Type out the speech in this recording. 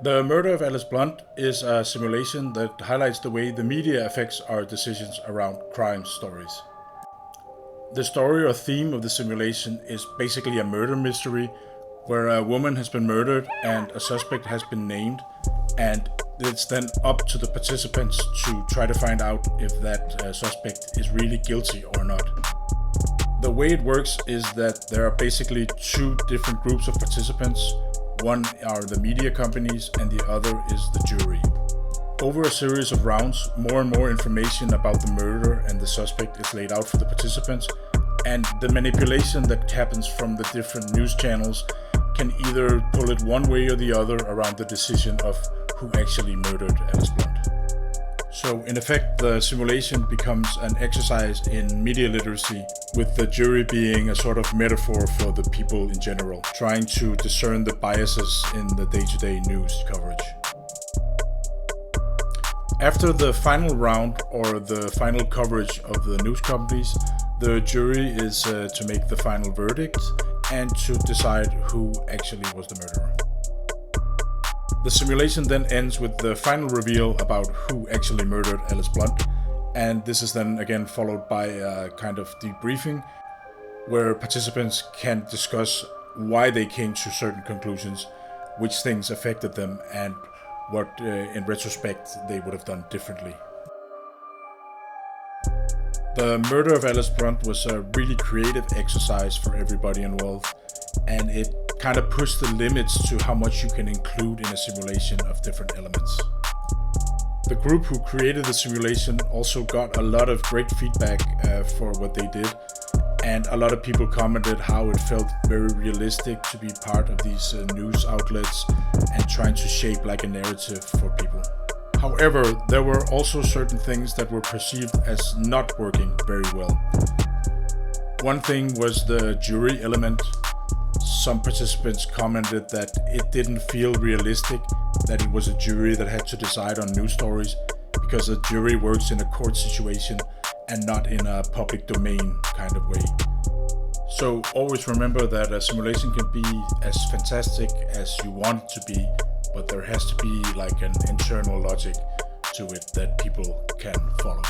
The Murder of Alice Blunt is a simulation that highlights the way the media affects our decisions around crime stories. The story or theme of the simulation is basically a murder mystery where a woman has been murdered and a suspect has been named, and it's then up to the participants to try to find out if that suspect is really guilty or not. The way it works is that there are basically two different groups of participants. One are the media companies and the other is the jury. Over a series of rounds, more and more information about the murder and the suspect is laid out for the participants, and the manipulation that happens from the different news channels can either pull it one way or the other around the decision of who actually murdered Alice Blunt. So in effect, the simulation becomes an exercise in media literacy, with the jury being a sort of metaphor for the people in general, trying to discern the biases in the day-to-day news coverage. After the final round or the final coverage of the news companies, the jury is to make the final verdict and to decide who actually was the murderer. The simulation then ends with the final reveal about who actually murdered Alice Blunt, and this is then again followed by a kind of debriefing where participants can discuss why they came to certain conclusions, which things affected them, and what in retrospect they would have done differently. The Murder of Alice Blunt was a really creative exercise for everybody involved, and it kind of pushed the limits to how much you can include in a simulation of different elements. The group who created the simulation also got a lot of great feedback for what they did, and a lot of people commented how it felt very realistic to be part of these news outlets and trying to shape like a narrative for people. However, there were also certain things that were perceived as not working very well. One thing was the jury element. Some participants commented that it didn't feel realistic that it was a jury that had to decide on news stories, because a jury works in a court situation and not in a public domain kind of way. So always remember that a simulation can be as fantastic as you want it to be, but there has to be like an internal logic to it that people can follow.